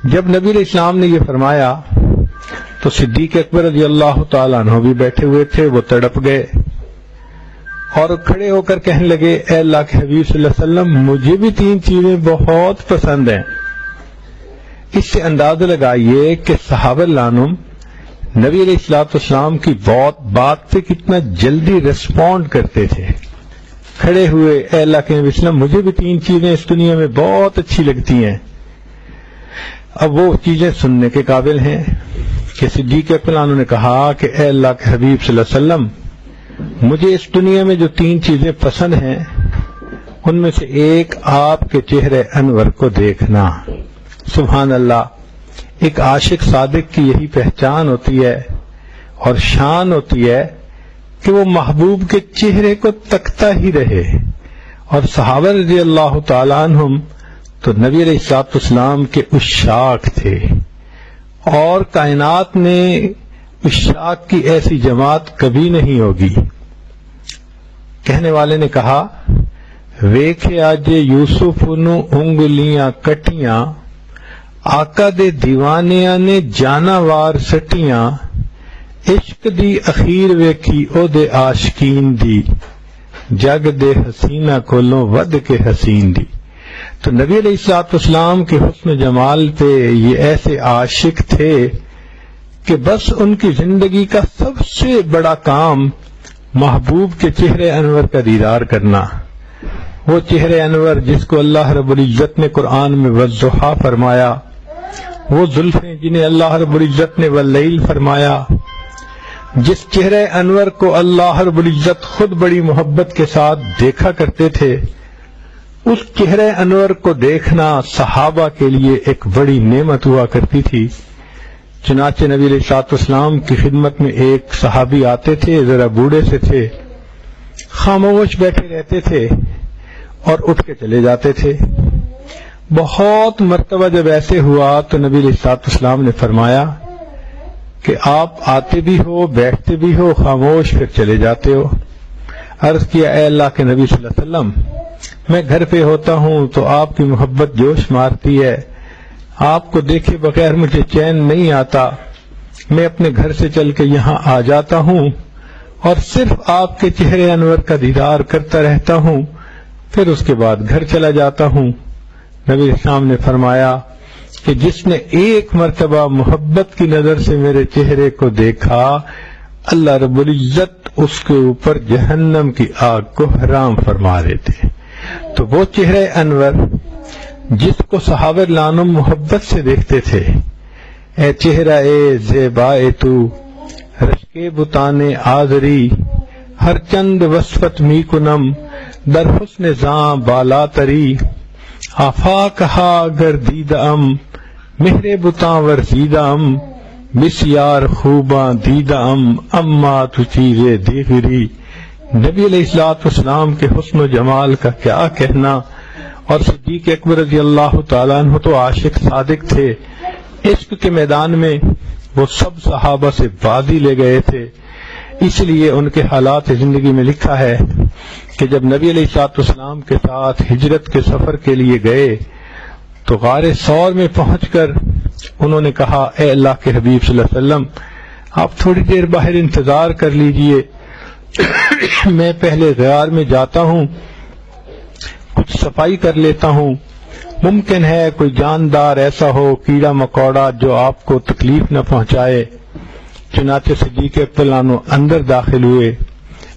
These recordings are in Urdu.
جب نبی علیہ السلام نے یہ فرمایا تو صدیق اکبر رضی اللہ تعالیٰ عنہ بھی بیٹھے ہوئے تھے، وہ تڑپ گئے اور کھڑے ہو کر کہنے لگے اے اللہ کے حبیب صلی اللہ علیہ وسلم مجھے بھی 3 چیزیں بہت پسند ہیں۔ اس سے اندازہ لگائیے کہ صحابہ رضوان نبی علیہ السلام کی بات پہ کتنا جلدی ریسپونڈ کرتے تھے۔ کھڑے ہوئے اے اللہ کے نبی صلی اللہ علیہ وسلم مجھے بھی 3 چیزیں اس دنیا میں بہت اچھی لگتی ہیں۔ اب وہ چیزیں سننے کے قابل ہیں کہ صدیق اکبر عنہ نے کہا کہ اے اللہ کے حبیب صلی اللہ علیہ وسلم مجھے اس دنیا میں جو 3 چیزیں پسند ہیں ان میں سے ایک آپ کے چہرے انور کو دیکھنا۔ سبحان اللہ، ایک عاشق صادق کی یہی پہچان ہوتی ہے اور شان ہوتی ہے کہ وہ محبوب کے چہرے کو تکتا ہی رہے۔ اور صحابہ رضی اللہ تعالیٰ عنہم تو نبی علیہ السلام کے عشاق تھے، اور کائنات میں عشاق کی ایسی جماعت کبھی نہیں ہوگی۔ کہنے والے نے کہا ویکھے آج یوسف نو انگلیاں کٹیاں، آقا دے دیوانیاں نے جانا وار سٹیاں، عشق دی اخیر ویکھی او دے عاشقین دی، جگ دے حسینہ کولوں ود کے حسین دی۔ تو نبی علیہ السلام کے حسن جمال پہ یہ ایسے عاشق تھے کہ بس ان کی زندگی کا سب سے بڑا کام محبوب کے چہرے انور کا دیدار کرنا۔ وہ چہرے انور جس کو اللہ رب العزت نے قرآن میں والضحیٰ فرمایا، وہ زلفیں جنہیں اللہ رب العزت نے واللیل فرمایا، جس چہرے انور کو اللہ رب العزت خود بڑی محبت کے ساتھ دیکھا کرتے تھے، اس چہرے انور کو دیکھنا صحابہ کے لیے ایک بڑی نعمت ہوا کرتی تھی۔ چنانچہ نبی علیہ السلام کی خدمت میں ایک صحابی آتے تھے، ذرا بوڑھے سے تھے، خاموش بیٹھے رہتے تھے اور اٹھ کے چلے جاتے تھے۔ بہت مرتبہ جب ایسے ہوا تو نبی علیہ السلام نے فرمایا کہ آپ آتے بھی ہو، بیٹھتے بھی ہو، خاموش پھر چلے جاتے ہو۔ عرض کیا اے اللہ کے نبی صلی اللہ علیہ وسلم میں گھر پہ ہوتا ہوں تو آپ کی محبت جوش مارتی ہے، آپ کو دیکھے بغیر مجھے چین نہیں آتا، میں اپنے گھر سے چل کے یہاں آ جاتا ہوں اور صرف آپ کے چہرے انور کا دیدار کرتا رہتا ہوں، پھر اس کے بعد گھر چلا جاتا ہوں۔ نبی اسلام نے فرمایا کہ جس نے ایک مرتبہ محبت کی نظر سے میرے چہرے کو دیکھا، اللہ رب العزت اس کے اوپر جہنم کی آگ کو حرام فرما دیتے۔ تو وہ چہرے انور جس کو صحابہ رضوان محبت سے دیکھتے تھے، اے چہرہ اے زیبائے تو رشکے بتانے آزری، ہر چند وصفت می کنم در حسن زاں بالا تری، آفا کہا گردیدم مہر بتاں ورزیدم، بسیار خوباں دیدم اما تو چیزیں دیگری۔ نبی علیہ السلام کے حسن و جمال کا کیا کہنا، اور صدیق اکبر رضی اللہ تعالیٰ عنہ تو عاشق صادق تھے، عشق کے میدان میں وہ سب صحابہ سے بازی لے گئے تھے۔ اس لیے ان کے حالات زندگی میں لکھا ہے کہ جب نبی علیہ السلام کے ساتھ ہجرت کے سفر کے لیے گئے تو غار ثور میں پہنچ کر انہوں نے کہا اے اللہ کے حبیب صلی اللہ علیہ وسلم آپ تھوڑی دیر باہر انتظار کر لیجئے، میں پہلے غار میں جاتا ہوں، کچھ صفائی کر لیتا ہوں، ممکن ہے کوئی جاندار ایسا ہو، کیڑا مکوڑا جو آپ کو تکلیف نہ پہنچائے۔ چنانچہ صدیق اکبر اندر داخل ہوئے،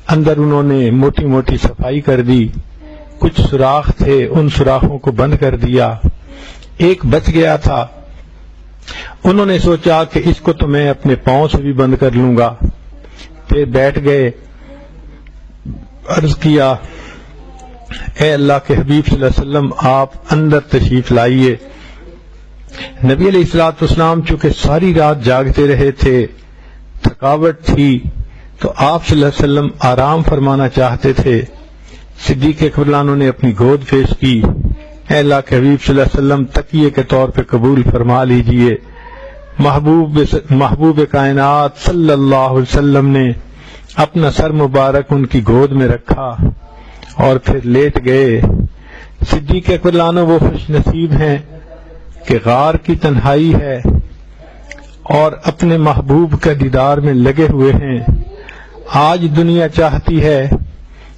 اندر انہوں نے موٹی موٹی صفائی کر دی، کچھ سوراخ تھے ان سوراخوں کو بند کر دیا، ایک بچ گیا تھا، انہوں نے سوچا کہ اس کو تو میں اپنے پاؤں سے بھی بند کر لوں گا، پھر بیٹھ گئے۔ عرض کیا اے اللہ کے حبیب صلی اللہ علیہ وسلم آپ اندر تشریف لائیے۔ نبی علیہ السلام چونکہ ساری رات جاگتے رہے تھے، تھکاوٹ تھی، تو آپ صلی اللہ علیہ وسلم آرام فرمانا چاہتے تھے۔ صدیق اکبر نے اپنی گود پیش کی، اے اللہ کے حبیب صلی اللہ علیہ وسلم تکیے کے طور پہ قبول فرما لیجئے۔ محبوب کائنات صلی اللہ علیہ وسلم نے اپنا سر مبارک ان کی گود میں رکھا اور پھر لیٹ گئے۔ صدیق اکبر وہ خوش نصیب ہیں کہ غار کی تنہائی ہے اور اپنے محبوب کا دیدار میں لگے ہوئے ہیں۔ آج دنیا چاہتی ہے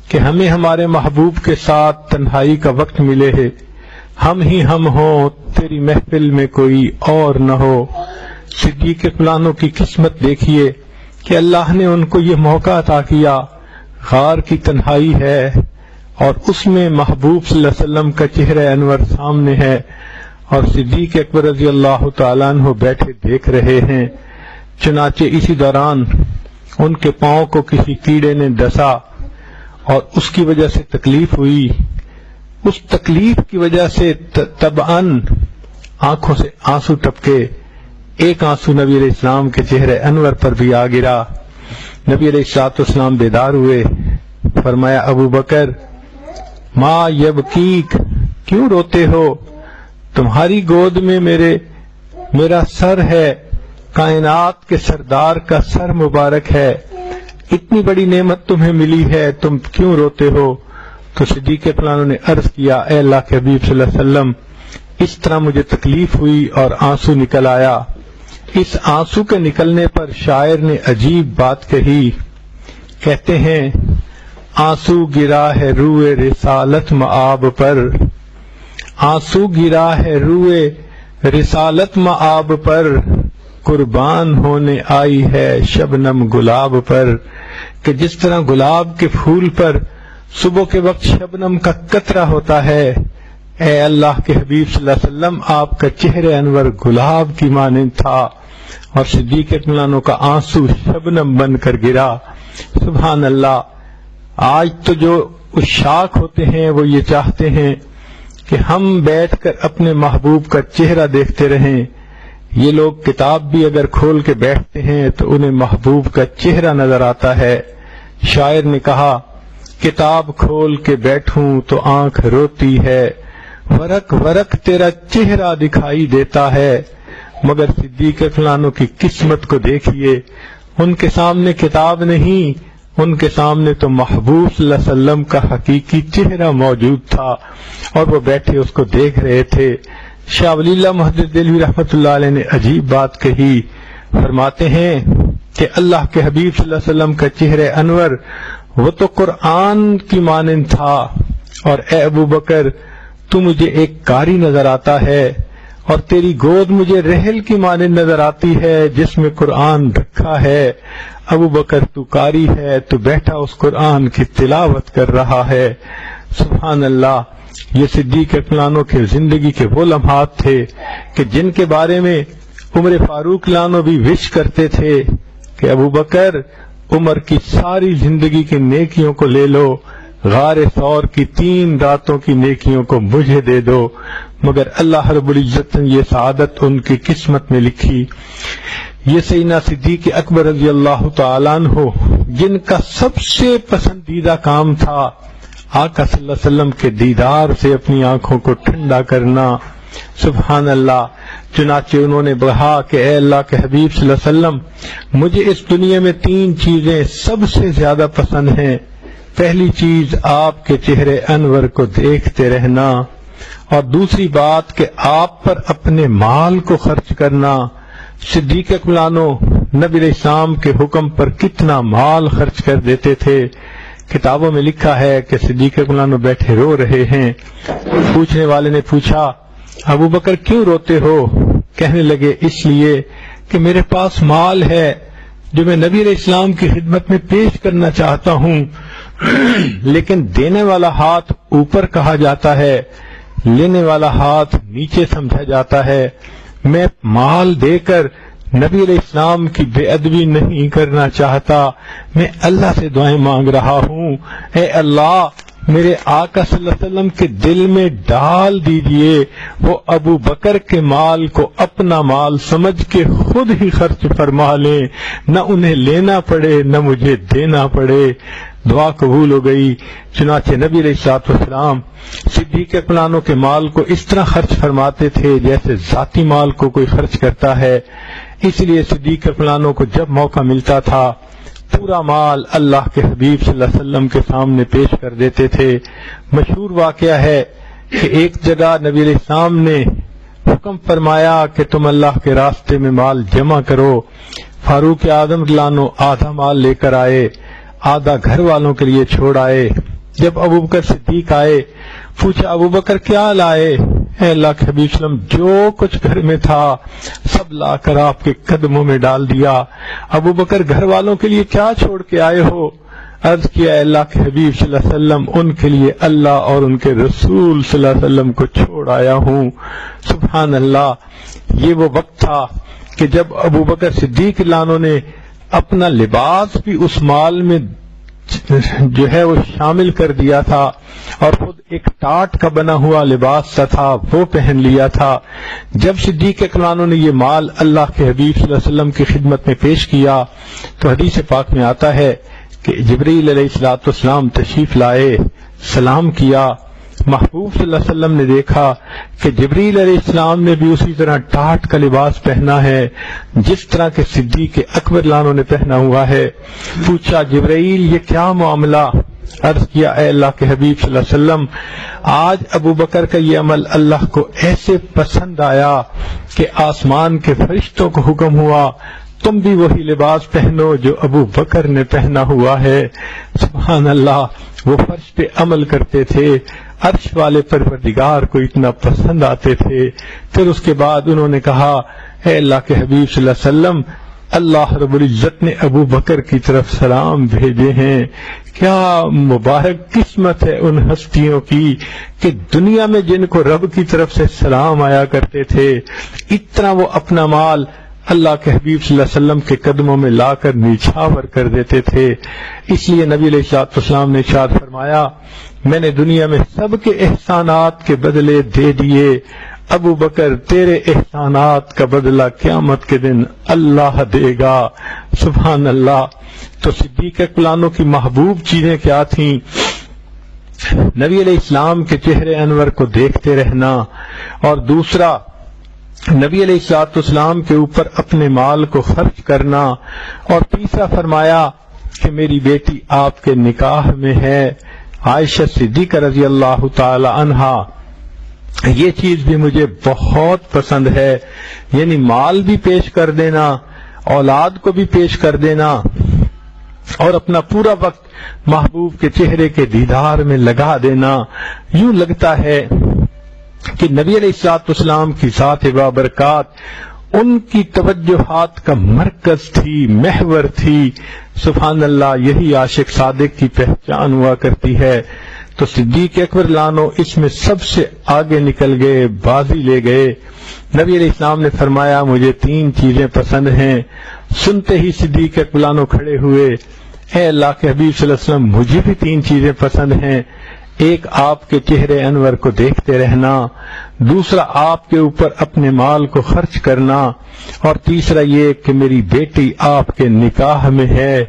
کہ ہمیں ہمارے محبوب کے ساتھ تنہائی کا وقت ملے ہے، ہم ہی ہم ہوں، تیری محفل میں کوئی اور نہ ہو۔ صدیق فلانوں کی قسمت دیکھیے کہ اللہ نے ان کو یہ موقع عطا کیا، غار کی تنہائی ہے اور اس میں محبوب صلی اللہ علیہ وسلم کا چہرہ انور سامنے ہے اور صدیق اکبر رضی اللہ تعالیٰ عنہ بیٹھے دیکھ رہے ہیں۔ چنانچہ اسی دوران ان کے پاؤں کو کسی کیڑے نے ڈسا اور اس کی وجہ سے تکلیف ہوئی۔ اس تکلیف کی وجہ سے طبعاً آنکھوں سے آنسو ٹپکے۔ ایک آنسو نبی علیہ السلام کے چہرے انور پر بھی آ گرا۔ نبی علیہ السلام بیدار ہوئے، فرمایا ابو بکر ما یبکیک، کیوں روتے ہو؟ تمہاری گود میں میرا سر ہے، کائنات کے سردار کا سر مبارک ہے، اتنی بڑی نعمت تمہیں ملی ہے، تم کیوں روتے ہو؟ تو صدیق فلانوں نے عرض کیا، اے اللہ کے حبیب صلی اللہ علیہ وسلم، اس طرح مجھے تکلیف ہوئی اور آنسو نکل آیا۔ اس آنسو کے نکلنے پر شاعر نے عجیب بات کہی، کہتے ہیں آنسو گرا ہے روئے رسالت مآب پر، آنسو گرا ہے روئے رسالت مآب پر، قربان ہونے آئی ہے شبنم گلاب پر۔ کہ جس طرح گلاب کے پھول پر صبح کے وقت شبنم کا قطرہ ہوتا ہے، اے اللہ کے حبیب صلی اللہ علیہ وسلم آپ کا چہرہ انور گلاب کی مانند تھا اور صدیق فلانوں کا آنسو شبنم بن کر گرا۔ سبحان اللہ۔ آج تو جو عشاق ہوتے ہیں وہ یہ چاہتے ہیں کہ ہم بیٹھ کر اپنے محبوب کا چہرہ دیکھتے رہیں۔ یہ لوگ کتاب بھی اگر کھول کے بیٹھتے ہیں تو انہیں محبوب کا چہرہ نظر آتا ہے۔ شاعر نے کہا، کتاب کھول کے بیٹھوں تو آنکھ روتی ہے، ورق ورق تیرا چہرہ دکھائی دیتا ہے۔ مگر صدیق فلانوں کی قسمت کو دیکھیے، ان کے سامنے کتاب نہیں، ان کے سامنے تو محبوب صلی اللہ علیہ وسلم کا حقیقی چہرہ موجود تھا اور وہ بیٹھے اس کو دیکھ رہے تھے۔ شاہ ولی اللہ محدث دہلوی رحمۃ اللہ علیہ نے عجیب بات کہی، فرماتے ہیں کہ اللہ کے حبیب صلی اللہ علیہ وسلم کا چہرہ انور وہ تو قرآن کی مانند تھا، اور اے ابو بکر تو مجھے ایک قاری نظر آتا ہے اور تیری گود مجھے رحل کی مانند نظر آتی ہے جس میں قرآن رکھا ہے۔ ابو بکر تو قاری ہے، تو بیٹھا اس قرآن کی تلاوت کر رہا ہے۔ سبحان اللہ۔ یہ صدیق فلانوں کے زندگی کے وہ لمحات تھے کہ جن کے بارے میں عمر فاروق لانو بھی وش کرتے تھے کہ ابو بکر عمر کی ساری زندگی کی نیکیوں کو لے لو، غار ثور کی 3 راتوں کی نیکیوں کو مجھے دے دو، مگر اللہ رب العزت نے یہ سعادت ان کی قسمت میں لکھی۔ یہ سیدنا صدیق اکبر رضی اللہ تعالیٰ عنہ جن کا سب سے پسندیدہ کام تھا آقا صلی اللہ علیہ وسلم کے دیدار سے اپنی آنکھوں کو ٹھنڈا کرنا، سبحان اللہ۔ چنانچہ انہوں نے کہا کہ اے اللہ کے حبیب صلی اللہ علیہ وسلم، مجھے اس دنیا میں 3 چیزیں سب سے زیادہ پسند ہیں۔ پہلی چیز آپ کے چہرے انور کو دیکھتے رہنا، اور دوسری بات کہ آپ پر اپنے مال کو خرچ کرنا۔ صدیق فلانوں نبی علیہ السلام کے حکم پر کتنا مال خرچ کر دیتے تھے۔ کتابوں میں لکھا ہے کہ صدیق فلانوں بیٹھے رو رہے ہیں۔ پوچھنے والے نے پوچھا، ابو بکر کیوں روتے ہو؟ کہنے لگے، اس لیے کہ میرے پاس مال ہے جو میں نبی علیہ السلام کی خدمت میں پیش کرنا چاہتا ہوں، لیکن دینے والا ہاتھ اوپر کہا جاتا ہے، لینے والا ہاتھ نیچے سمجھا جاتا ہے۔ میں مال دے کر نبی علیہ السلام کی بے ادبی نہیں کرنا چاہتا، میں اللہ سے دعائیں مانگ رہا ہوں، اے اللہ میرے آقا صلی اللہ علیہ وسلم کے دل میں ڈال دیجئے، وہ ابو بکر کے مال کو اپنا مال سمجھ کے خود ہی خرچ فرما لیں، نہ انہیں لینا پڑے نہ مجھے دینا پڑے۔ دعا قبول ہو گئی۔ چنانچہ نبی علیہ السلام صدیق فلانوں کے مال کو اس طرح خرچ فرماتے تھے جیسے ذاتی مال کو کوئی خرچ کرتا ہے۔ اس لیے صدیق فلانوں کو جب موقع ملتا تھا پورا مال اللہ کے حبیب صلی اللہ علیہ وسلم کے سامنے پیش کر دیتے تھے۔ مشہور واقعہ ہے کہ ایک جگہ نبی علیہ السلام نے حکم فرمایا کہ تم اللہ کے راستے میں مال جمع کرو۔ فاروق اعظم رضی اللہ عنہ آدھا مال لے کر آئے، آدھا گھر والوں کے لیے چھوڑ آئے۔ جب ابوبکر صدیق آئے، پوچھا ابوبکر کیا لائے؟ اے اللہ کے حبیب صلی اللہ علیہ وسلم، جو کچھ گھر میں تھا سب لا کر آپ کے قدموں میں ڈال دیا۔ ابوبکر گھر والوں کے لیے کیا چھوڑ کے آئے ہو؟ عرض کیا اے اللہ کے حبیب صلی اللہ علیہ وسلم، ان کے لیے اللہ اور ان کے رسول صلی اللہ علیہ وسلم کو چھوڑ آیا ہوں۔ سبحان اللہ، یہ وہ وقت تھا کہ جب ابوبکر صدیق رضی اللہ عنہ نے اپنا لباس بھی اس مال میں جو ہے وہ شامل کر دیا تھا، اور خود ایک ٹاٹ کا بنا ہوا لباس سا تھا وہ پہن لیا تھا۔ جب صدیق اکبر نے یہ مال اللہ کے حبیب صلی اللہ علیہ وسلم کی خدمت میں پیش کیا تو حدیث پاک میں آتا ہے کہ جبریل علیہ السلام تشریف لائے، سلام کیا۔ محبوب صلی اللہ علیہ وسلم نے دیکھا کہ جبریل علیہ السلام نے بھی اسی طرح ٹاٹ کا لباس پہنا ہے جس طرح کے صدیق اکبر لانوں نے پہنا ہوا ہے۔ پوچھا جبریل یہ کیا معاملہ؟ عرض کیا اے اللہ کے حبیب صلی اللہ علیہ وسلم، آج ابو بکر کا یہ عمل اللہ کو ایسے پسند آیا کہ آسمان کے فرشتوں کو حکم ہوا تم بھی وہی لباس پہنو جو ابو بکر نے پہنا ہوا ہے۔ سبحان اللہ، وہ فرش پہ عمل کرتے تھے، عرش والے پروردگار کو اتنا پسند آتے تھے۔ پھر اس کے بعد انہوں نے کہا اے اللہ کے حبیب صلی اللہ علیہ وسلم، اللہ رب العزت نے ابو بکر کی طرف سلام بھیجے ہیں۔ کیا مبارک قسمت ہے ان ہستیوں کی کہ دنیا میں جن کو رب کی طرف سے سلام آیا کرتے تھے، اتنا وہ اپنا مال اللہ کے حبیب صلی اللہ علیہ وسلم کے قدموں میں لا کر نیچھاور کر دیتے تھے۔ اس لیے نبی علیہ السلام نے ارشاد فرمایا میں نے دنیا میں سب کے احسانات کے بدلے دے دیے، ابو بکر تیرے احسانات کا بدلہ قیامت کے دن اللہ دے گا۔ سبحان اللہ۔ تو صدیق اکبر کی محبوب چیزیں کیا تھیں؟ نبی علیہ السلام کے چہرے انور کو دیکھتے رہنا، اور دوسرا نبی علیہ السلام کے اوپر اپنے مال کو خرچ کرنا، اور تیسرا فرمایا کہ میری بیٹی آپ کے نکاح میں ہے، عائشہ صدیقہ رضی اللہ تعالی عنہا۔ یہ چیز بھی مجھے بہت پسند ہے، یعنی مال بھی پیش کر دینا، اولاد کو بھی پیش کر دینا، اور اپنا پورا وقت محبوب کے چہرے کے دیدار میں لگا دینا۔ یوں لگتا ہے کہ نبی علیہ السلام کی ذات بابرکات ان کی توجہات کا مرکز تھی، محور تھی۔ سبحان اللہ، یہی عاشق صادق کی پہچان ہوا کرتی ہے۔ تو صدیق اکبر لانو اس میں سب سے آگے نکل گئے، بازی لے گئے۔ نبی علیہ السلام نے فرمایا مجھے 3 چیزیں پسند ہیں۔ سنتے ہی صدیق اکبر لانو کھڑے ہوئے، اے اللہ کے حبیب صلی اللہ علیہ وسلم مجھے بھی 3 چیزیں پسند ہیں۔ ایک آپ کے چہرے انور کو دیکھتے رہنا، دوسرا آپ کے اوپر اپنے مال کو خرچ کرنا، اور تیسرا یہ کہ میری بیٹی آپ کے نکاح میں ہے۔